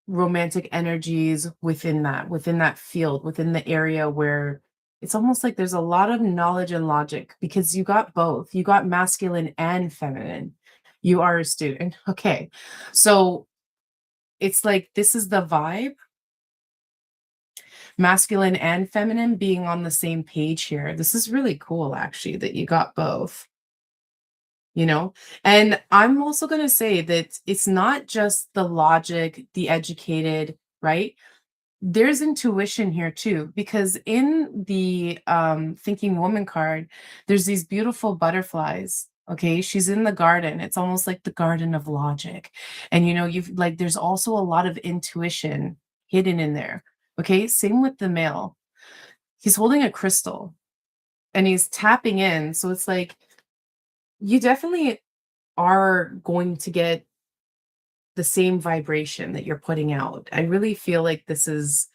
romantic energies within that field, within the area where it's almost like there's a lot of knowledge and logic because you got both. You got masculine and feminine. You are a student. Okay. So it's like this is the vibe, masculine and feminine being on the same page here. This is really cool, actually, that you got both, you know? And I'm also going to say that it's not just the logic, the educated, right? There's intuition here too, because in the thinking woman card, there's these beautiful butterflies. Okay, she's in the garden. It's almost like the garden of logic. And you've like there's also a lot of intuition hidden in there. Okay, same with the male. He's holding a crystal and he's tapping in. So it's like you definitely are going to get the same vibration that you're putting out. I really feel like this is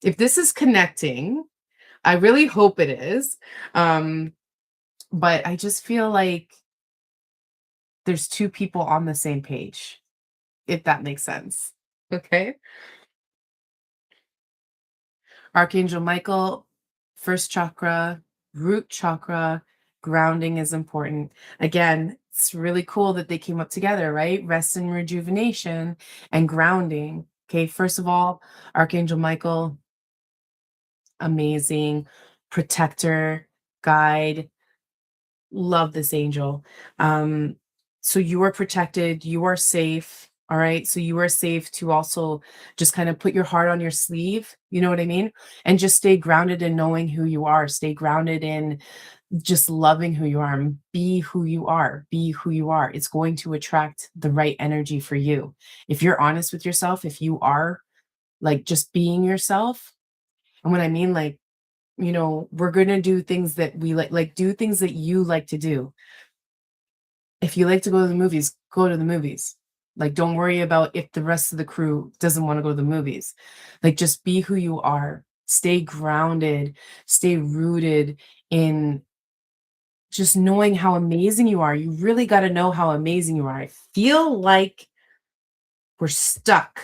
if this is connecting, I really hope it is. Um, but I just feel like there's two people on the same page, if that makes sense. Okay. Archangel Michael, first chakra, root chakra, grounding is important. Again, it's really cool that they came up together, right? Rest and rejuvenation and grounding. Okay. First of all, Archangel Michael, amazing protector, guide, love this angel. Um, so you are protected, you are safe. All right. So you are safe to also just kind of put your heart on your sleeve. You know what I mean? And just stay grounded in knowing who you are. Stay grounded in just loving who you are and be who you are. Be who you are. It's going to attract the right energy for you. If you're honest with yourself, if you are like just being yourself, and when I mean like, we're going to do things that we like do things that you like to do. If you like to go to the movies, go to the movies. Like, don't worry about if the rest of the crew doesn't want to go to the movies. Like, just be who you are. Stay grounded, stay rooted in just knowing how amazing you are. You really got to know how amazing you are. I feel like we're stuck.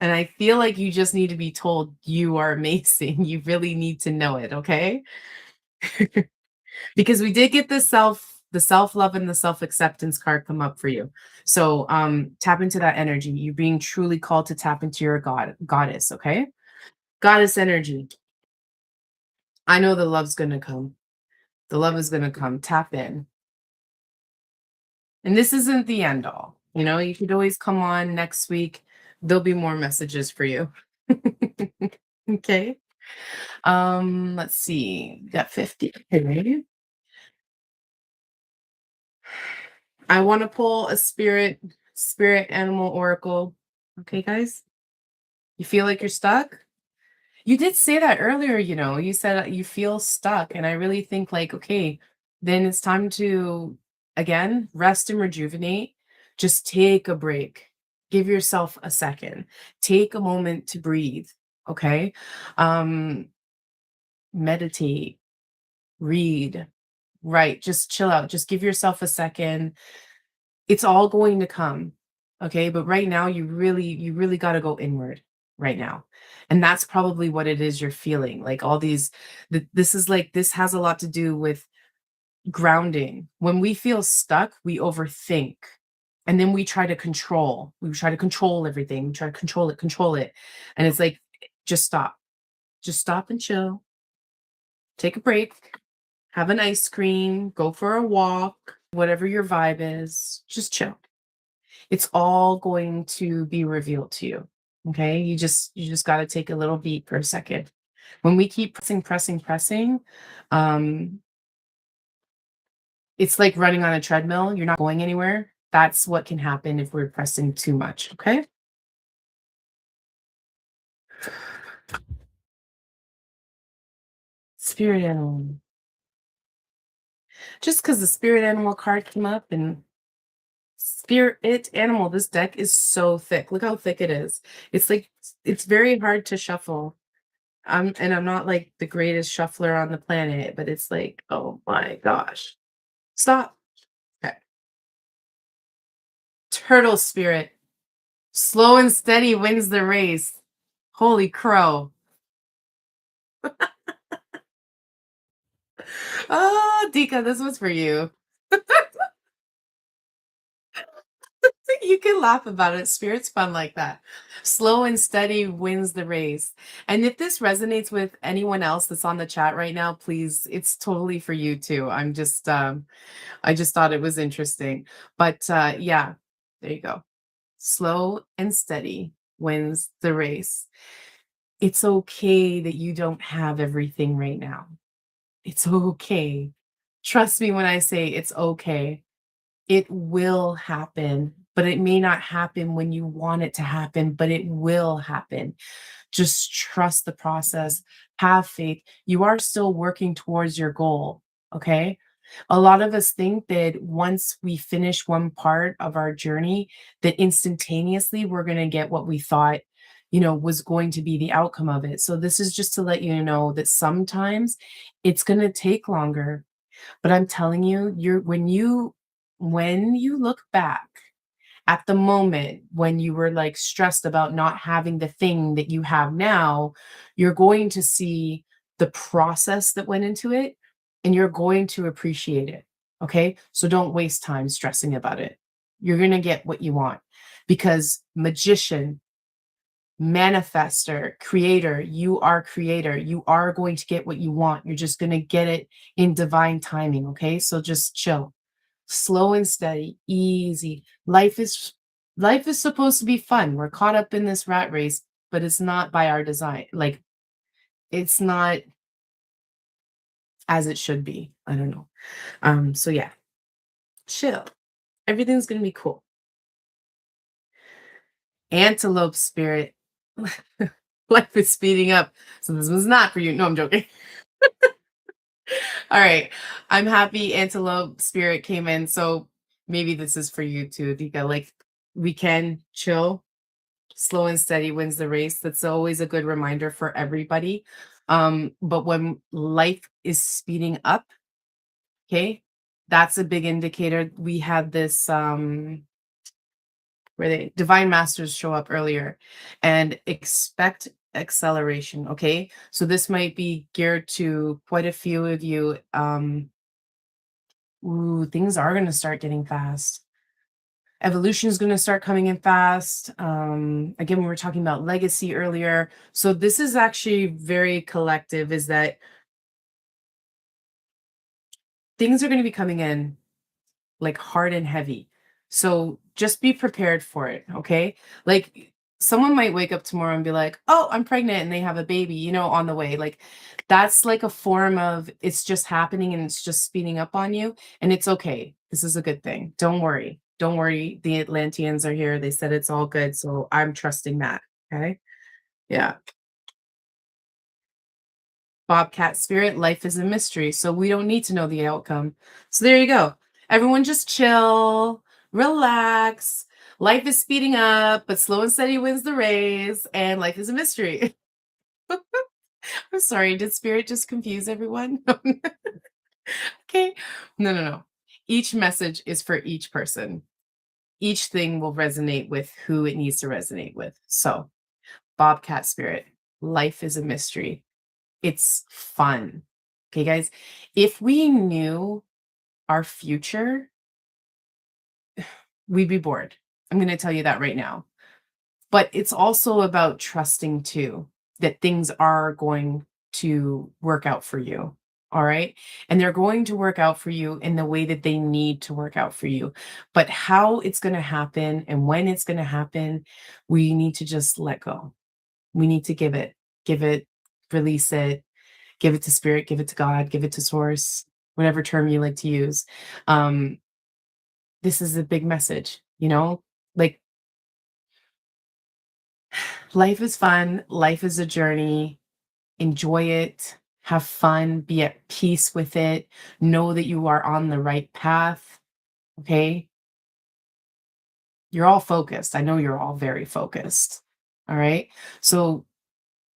And I feel like you just need to be told you are amazing. You really need to know it, okay? Because we did get the self-love and the self-acceptance card come up for you. So tap into that energy. You're being truly called to tap into your goddess, okay? Goddess energy. I know the love's gonna come. The love is gonna come. Tap in. And this isn't the end all. You know, you could always come on next week. There'll be more messages for you. Okay. Let's see. Got 50. Okay. I want to pull a spirit animal oracle. Okay, guys? You feel like you're stuck? You did say that earlier, you know. You said you feel stuck, and I really think like, okay, then it's time to again rest and rejuvenate. Just take a break. Give yourself a second. Take a moment to breathe, okay? Um meditate, read, right, just chill out. Just give yourself a second. It's all going to come. Okay. But right now, you really got to go inward right now. And that's probably what it is you're feeling. Like all these, this is like, this has a lot to do with grounding. When we feel stuck, we overthink. And then we try to control. We try to control everything. We try to control it. And it's like, just stop. Just stop and chill. Take a break. Have an ice cream. Go for a walk. Whatever your vibe is, just chill. It's all going to be revealed to you. Okay? You just got to take a little beat for a second. When we keep pressing, um it's like running on a treadmill. You're not going anywhere. That's what can happen if we're pressing too much, okay? Spirit animal. Just cuz the spirit animal card came up and spirit animal, this deck is so thick. Look how thick it is. It's like it's very hard to shuffle. I'm not like the greatest shuffler on the planet, but it's like, oh my gosh. Stop. Okay. Turtle spirit. Slow and steady wins the race. Holy crow. Oh, Dika, this was for you. You can laugh about it. Spirit's fun like that. Slow and steady wins the race. And if this resonates with anyone else that's on the chat right now, please, it's totally for you too. I just thought it was interesting. But yeah, there you go. Slow and steady wins the race. It's okay that you don't have everything right now. It's okay. Trust me when I say it's okay. It will happen, but it may not happen when you want it to happen, but it will happen. Just trust the process. Have faith. You are still working towards your goal. Okay. A lot of us think that once we finish one part of our journey, that instantaneously we're going to get what we thought, was going to be the outcome of it. So this is just to let you know that sometimes it's going to take longer. But I'm telling you, when you look back at the moment when you were like stressed about not having the thing that you have now, you're going to see the process that went into it and you're going to appreciate it. Okay. So don't waste time stressing about it. You're going to get what you want because magician, manifester, creator, you are creator. You are going to get what you want. You're just going to get it in divine timing. Okay. So just chill, slow and steady, easy. Life is supposed to be fun. We're caught up in this rat race, but it's not by our design. Like it's not as it should be. I don't know. So yeah, chill. Everything's gonna be cool. Antelope spirit. Life is speeding up. So this was not for you. No, I'm joking. All right. I'm happy Antelope Spirit came in. So Maybe this is for you too, Dika. Like, we can chill. Slow and steady wins the race. That's always a good reminder for everybody. But when life is speeding up, okay, that's a big indicator. We had this where the divine masters show up earlier, and expect acceleration. Okay. So this might be geared to quite a few of you. Ooh, things are gonna start getting fast. Evolution is going to start coming in fast. Again, we were talking about legacy earlier. So this is actually very collective, is that things are going to be coming in like hard and heavy. So just be prepared for it. Okay. Like, someone might wake up tomorrow and be like, oh, I'm pregnant, and they have a baby, on the way. Like, that's like a form of, it's just happening and it's just speeding up on you. And it's okay. This is a good thing. Don't worry. Don't worry. The Atlanteans are here. They said it's all good. So I'm trusting that. Okay. Yeah. Bobcat spirit, life is a mystery. So we don't need to know the outcome. So there you go. Everyone just chill, relax. Life is speeding up, but slow and steady wins the race, and life is a mystery. I'm sorry, did spirit just confuse everyone? Okay. No, no, no. Each message is for each person. Each thing will resonate with who it needs to resonate with. So, Bobcat spirit, life is a mystery. It's fun. Okay, guys. If we knew our future, we'd be bored. I'm going to tell you that right now. But it's also about trusting too, that things are going to work out for you. All right. And they're going to work out for you in the way that they need to work out for you. But how it's going to happen and when it's going to happen, we need to just let go. We need to give it, release it, give it to spirit, give it to God, give it to source, whatever term you like to use. Um, this is a big message, like, life is fun, life is a journey. Enjoy it, have fun, be at peace with it, know that you are on the right path. Okay. You're all focused. I know you're all very focused. All right. So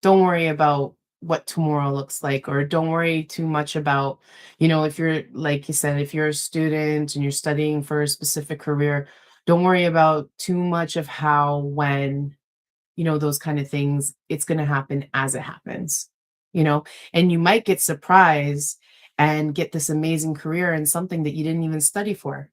don't worry about what tomorrow looks like, or don't worry too much about, if you're, like you said, if you're a student and you're studying for a specific career, don't worry about too much of how, when, those kind of things. It's going to happen as it happens, you know, and you might get surprised and get this amazing career in something that you didn't even study for.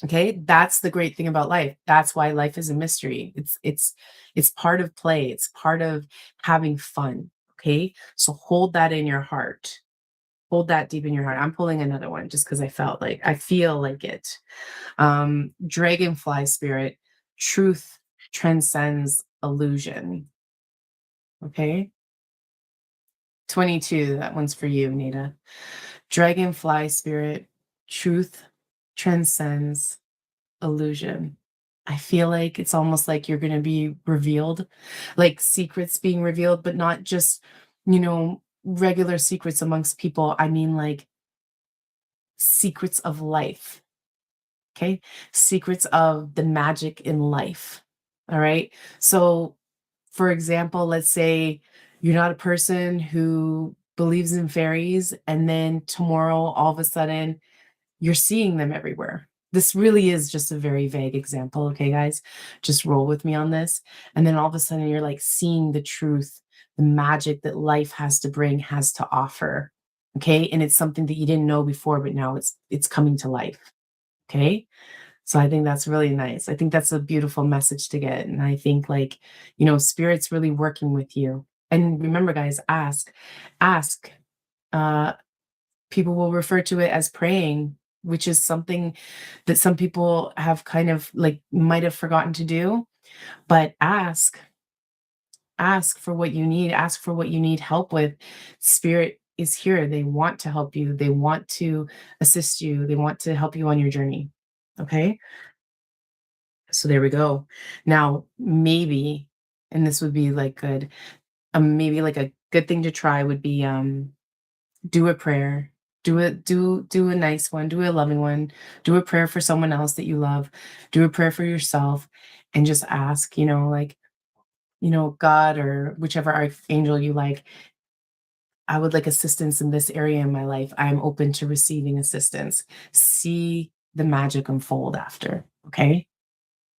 Okay, that's the great thing about life. That's why life is a mystery. It's part of play. It's part of having fun. Okay, so hold that in your heart. Hold that deep in your heart. I'm pulling another one just because I feel like it. Dragonfly spirit, truth transcends illusion. Okay, 22. That one's for you, Nita. Dragonfly spirit, truth transcends illusion. I feel like it's almost like you're going to be revealed, like secrets being revealed, but not just, regular secrets amongst people. I mean, like, secrets of life. Okay. Secrets of the magic in life. All right. So, for example, let's say you're not a person who believes in fairies, and then tomorrow, all of a sudden, you're seeing them everywhere. This really is just a very vague example, okay, guys? Just roll with me on this. And then all of a sudden you're like seeing the truth, the magic that life has to bring, has to offer. Okay? And it's something that you didn't know before, but now it's coming to life. Okay? So I think that's really nice. I think that's a beautiful message to get. And I think, like, spirit's really working with you. And remember, guys, ask. Ask. Uh People will refer to it as praying, which is something that some people have kind of like might have forgotten to do. But ask for what you need, ask for what you need help with. Spirit is here. They want to help you, they want to assist you, they want to help you on your journey. Okay. So there we go. Now, maybe, and this would be like good, maybe like a good thing to try would be do a prayer, Do a nice one, do a loving one, do a prayer for someone else that you love, do a prayer for yourself, and just ask, like, God or whichever archangel you like, I would like assistance in this area in my life. I am open to receiving assistance. See the magic unfold after. Okay.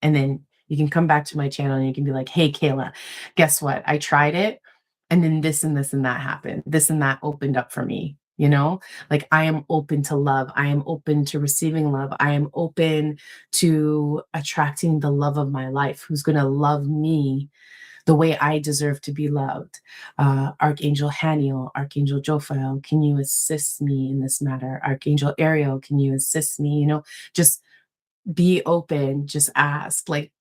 And then you can come back to my channel and you can be like, hey, Kayla, guess what? I tried it. And then this and this and that happened. This and that opened up for me. Like I am open to love. I am open to receiving love. I am open to attracting the love of my life who's going to love me the way I deserve to be loved. Archangel Haniel, Archangel Jophiel, can you assist me in this matter? Archangel Ariel, can you assist me? Just be open, just ask, like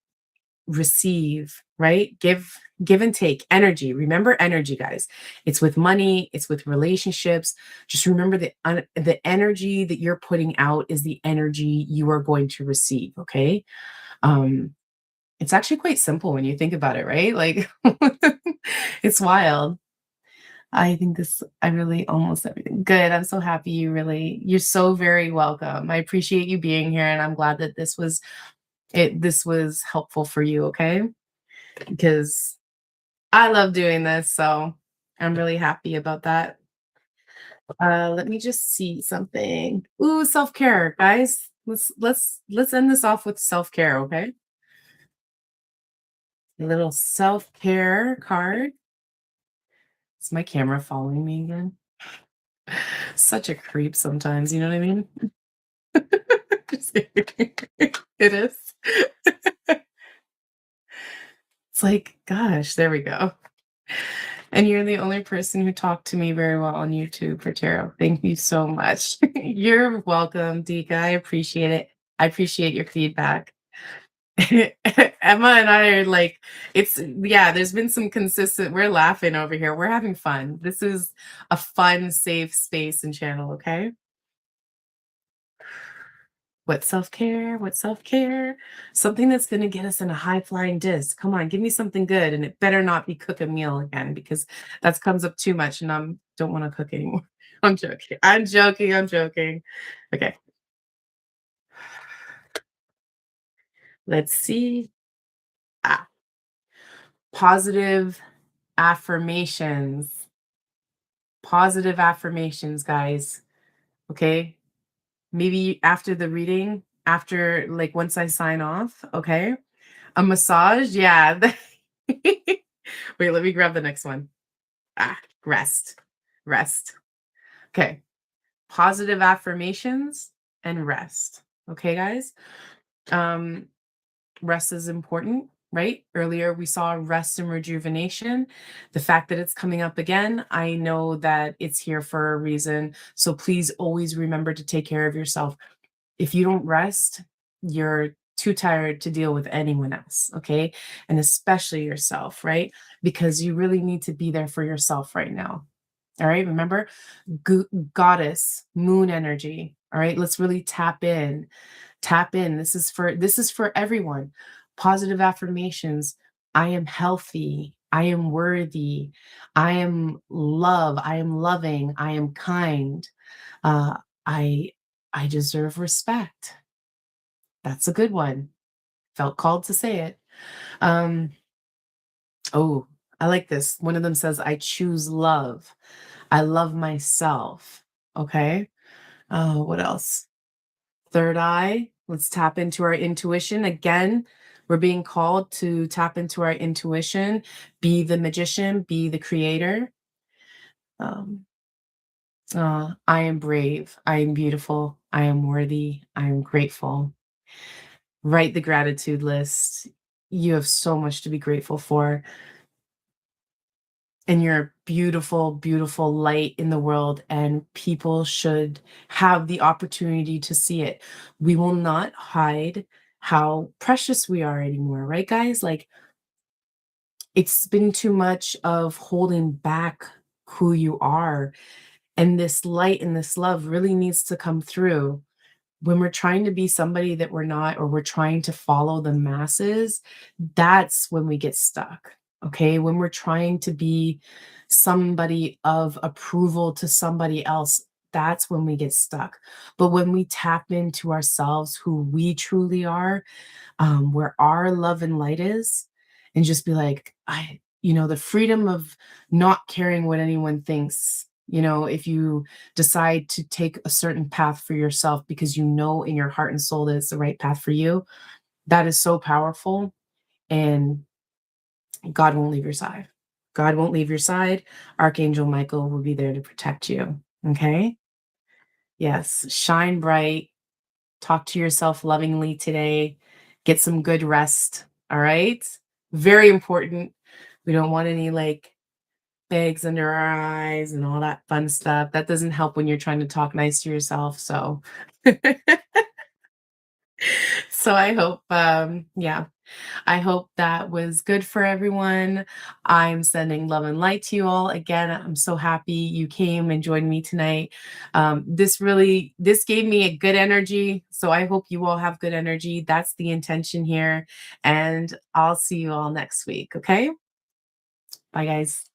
receive, right? Give and take energy. Remember energy, guys. It's with money, it's with relationships. Just remember the energy that you're putting out is the energy you are going to receive, okay? Um it's actually quite simple when you think about it, right? Like it's wild. I really almost everything. Good. I'm so happy you're so very welcome. I appreciate you being here and I'm glad that this was helpful for you, okay? Because I love doing this, so I'm really happy about that. Let me just see something. Ooh, self-care, guys. Let's end this off with self-care, okay? A little self-care card. Is my camera following me again? Such a creep sometimes, you know what I mean? Just kidding. It is. It's like, gosh, there we go. And you're the only person who talked to me very well on YouTube for tarot. Thank you so much. You're welcome, Dika. I appreciate it. I appreciate your feedback. Emma and I are like, yeah, there's been some consistent, we're laughing over here. We're having fun. This is a fun, safe space and channel, okay? What self-care? What self-care? Something that's gonna get us in a high flying disc. Come on, give me something good, and it better not be cook a meal again because that comes up too much, and don't want to cook anymore. I'm joking. I'm joking. I'm joking. Okay, let's see. Ah, positive affirmations. Positive affirmations, guys. Okay, maybe after the reading, after like once I sign off. Okay, a massage. Yeah. Wait, let me grab the next one. Rest. Rest. Okay. Positive affirmations and rest. Okay, guys? Um, Rest is important, right? Earlier we saw rest and rejuvenation. The fact that it's coming up again, I know that it's here for a reason. So please always remember to take care of yourself. If you don't rest, you're too tired to deal with anyone else, okay? And especially yourself, right? Because you really need to be there for yourself right now. All right, remember goddess, moon energy. All right, let's really tap in. Tap in. This is for everyone. Positive affirmations. I am healthy. I am worthy. I am love. I am loving. I am kind. Uh, I I deserve respect. That's a good one. Felt called to say it. Um, oh, I like this. One of them says, I choose love. I love myself. Okay. What else? Third eye. Let's tap into our intuition. Again, we're being called to tap into our intuition, be the magician, be the creator. Um, I am brave. I am beautiful. I am worthy. I am grateful. Write the gratitude list. You have so much to be grateful for. And you're a beautiful, beautiful light in the world, and people should have the opportunity to see it. We will not hide how precious we are anymore, right, guys? Like, it's been too much of holding back who you are. And this light and this love really needs to come through. When we're trying to be somebody that we're not, or we're trying to follow the masses, that's when we get stuck. Okay. When we're trying to be somebody of approval to somebody else, that's when we get stuck. But when we tap into ourselves, who we truly are, where our love and light is, and just be like, the freedom of not caring what anyone thinks. If you decide to take a certain path for yourself because you know in your heart and soul that it's the right path for you, that is so powerful. And God won't leave your side. God won't leave your side. Archangel Michael will be there to protect you. Okay. Yes. Shine bright. Talk to yourself lovingly today. Get some good rest. All right. Very important. We don't want any like bags under our eyes and all that fun stuff. That doesn't help when you're trying to talk nice to yourself. So, so I hope, yeah, I hope that was good for everyone. I'm sending love and light to you all. Again, I'm so happy you came and joined me tonight. This gave me a good energy. So I hope you all have good energy. That's the intention here. And I'll see you all next week. Okay. Bye, guys.